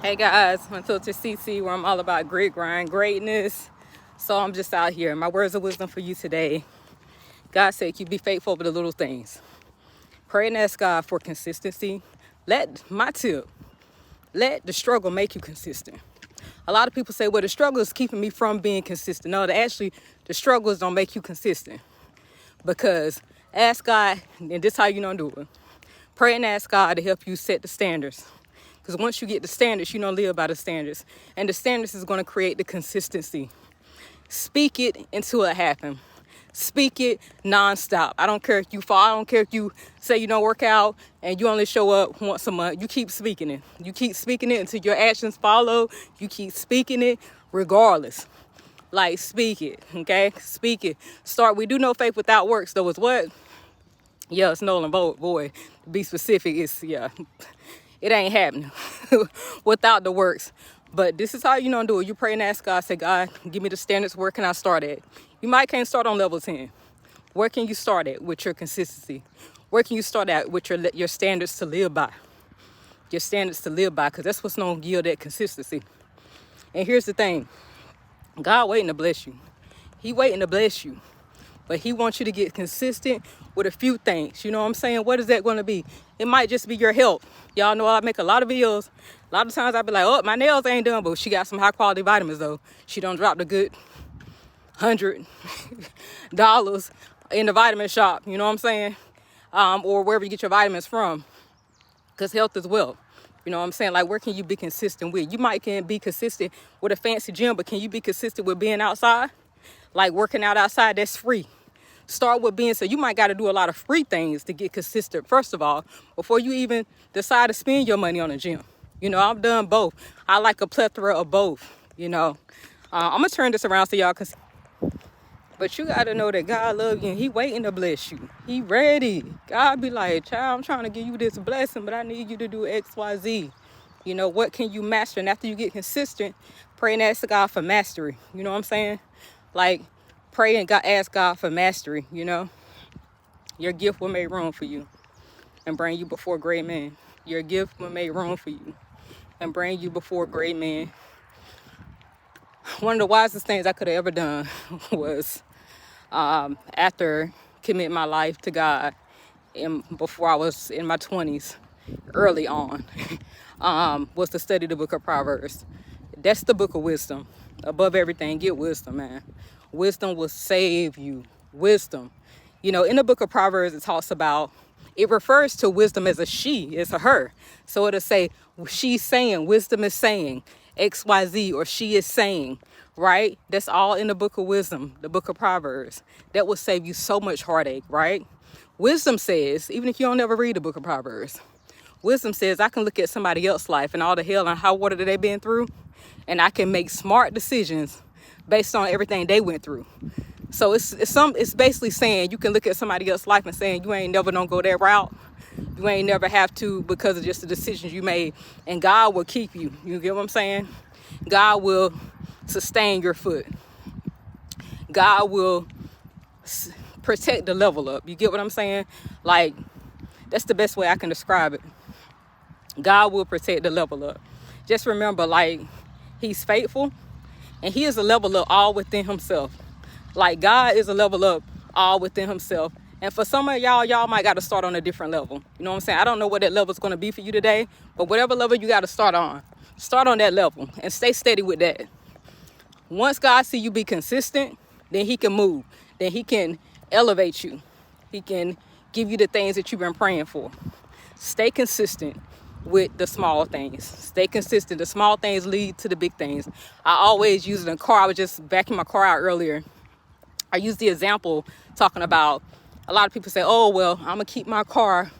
Hey guys, I'm Filter CC, where I'm all about grit, grind, greatness. So I'm just out here. My words of wisdom for you today. God said, you be faithful over the little things. Pray and ask God for consistency. Let the struggle make you consistent. A lot of people say, well, the struggle is keeping me from being consistent. No, the struggles don't make you consistent. Because ask God, and this is how you don't do it. Pray and ask God to help you set the standards. Because once you get the standards, you don't live by the standards. And the standards is going to create the consistency. Speak it until it happens. Speak it nonstop. I don't care if you fall. I don't care if you say you don't work out and you only show up once a month. You keep speaking it. You keep speaking it until your actions follow. You keep speaking it regardless. Like, speak it, okay? Speak it. We do know faith without works, though, is what? Yeah, it's null and void. To be specific, it ain't happening without the works. But this is how you don't do it. You pray and ask God, say, God, give me the standards. Where can I start at? You might can't start on level 10. Where can you start at with your consistency? Where can you start at with your standards to live by? Your standards to live by, because that's what's going to yield that consistency. And here's the thing. God waiting to bless you. He waiting to bless you. But he wants you to get consistent with a few things. You know what I'm saying? What is that going to be? It might just be your health. Y'all know I make a lot of videos. A lot of times I be like, oh, my nails ain't done, but she got some high quality vitamins though. She done dropped a good $100 in the vitamin shop. You know what I'm saying? Or wherever you get your vitamins from. Because health is wealth. You know what I'm saying? Like, where can you be consistent with? You might can be consistent with a fancy gym, but can you be consistent with being outside? Like working out outside, that's free. Start with so you might got to do a lot of free things to get consistent, first of all, before you even decide to spend your money on a gym. You know, I've done both. I like a plethora of both, you know. I'm going to turn this around so y'all can see. But you got to know that God loves you and he waiting to bless you. He ready. God be like, child, I'm trying to give you this blessing, but I need you to do X, Y, Z. You know, what can you master? And after you get consistent, pray and ask God for mastery. You know what I'm saying? Like, pray and ask God for mastery, you know. Your gift will make room for you and bring you before great men. Your gift will make room for you and bring you before great men. One of the wisest things I could have ever done was after committing my life to God before I was in my 20s, early on, was to study the book of Proverbs. That's the book of wisdom. Above everything, get wisdom, man. Wisdom will save you. Wisdom. You know, in the book of Proverbs, it refers to wisdom as a she, it's a her. So it'll say, she's saying, wisdom is saying, X, Y, Z, or she is saying, right? That's all in the book of wisdom, the book of Proverbs. That will save you so much heartache, right? Wisdom says, even if you don't ever read the book of Proverbs, wisdom says I can look at somebody else's life and all the hell and high water that they've been through, and I can make smart decisions based on everything they went through. So it's basically saying you can look at somebody else's life and saying you ain't never gonna go that route. You ain't never have to because of just the decisions you made. And God will keep you. You get what I'm saying? God will sustain your foot. God will protect the level up. You get what I'm saying? Like, that's the best way I can describe it. God will protect the level up. Just remember, like, he's faithful and he is a level up all within himself. Like, God is a level up all within himself. And for some of y'all might got to start on a different level. You know what I'm saying? I don't know what that level is going to be for you today, but whatever level you got to start on that level and stay steady with that. Once God see you be consistent, then he can move. Then he can elevate you. He can give you the things that you've been praying for. Stay consistent with the small things. Stay consistent. The small things lead to the big things. I always use it in a car. I was just backing my car out earlier. I used the example talking about a lot of people say, oh, well, I'm going to keep my car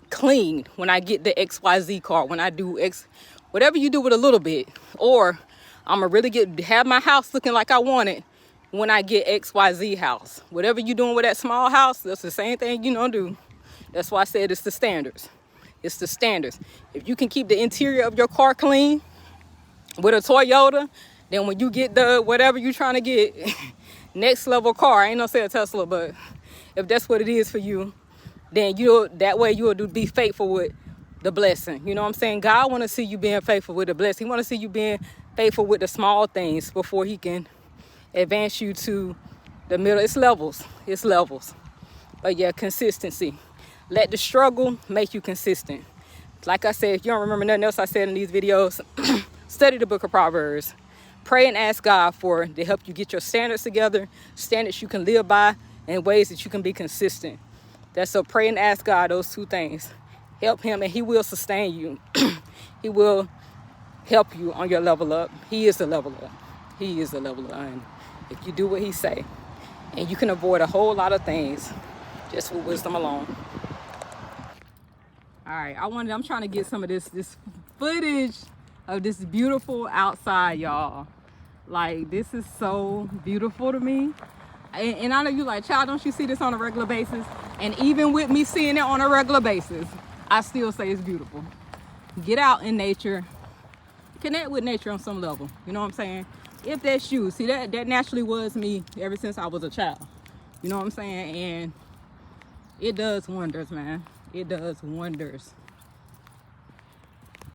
clean when I get the XYZ car, when I do X, whatever you do with a little bit. Or I'm going to really have my house looking like I want it when I get XYZ house. Whatever you're doing with that small house, that's the same thing you don't do. That's why I said it's the standards. It's the standards. If you can keep the interior of your car clean with a Toyota, then when you get the whatever you're trying to get, next level car, I ain't gonna say a Tesla, but if that's what it is for you, then you'll be faithful with the blessing. You know what I'm saying? God want to see you being faithful with the blessing. He want to see you being faithful with the small things before he can advance you to the middle. It's levels. It's levels. But yeah, consistency. Let the struggle make you consistent. Like I said, if you don't remember nothing else I said in these videos, study the book of Proverbs. Pray and ask God to help you get your standards together, standards you can live by, and ways that you can be consistent. That's so pray and ask God those two things. Help him and he will sustain you. He will help you on your level up. He is the level up. He is the level up. And if you do what he say, and you can avoid a whole lot of things just with wisdom alone. All right, I'm trying to get some of this footage of this beautiful outside, y'all. Like, this is so beautiful to me. And I know you like, child, don't you see this on a regular basis? And even with me seeing it on a regular basis, I still say it's beautiful. Get out in nature. Connect with nature on some level. You know what I'm saying? If that's you. See, that naturally was me ever since I was a child. You know what I'm saying? And it does wonders, man. It does wonders.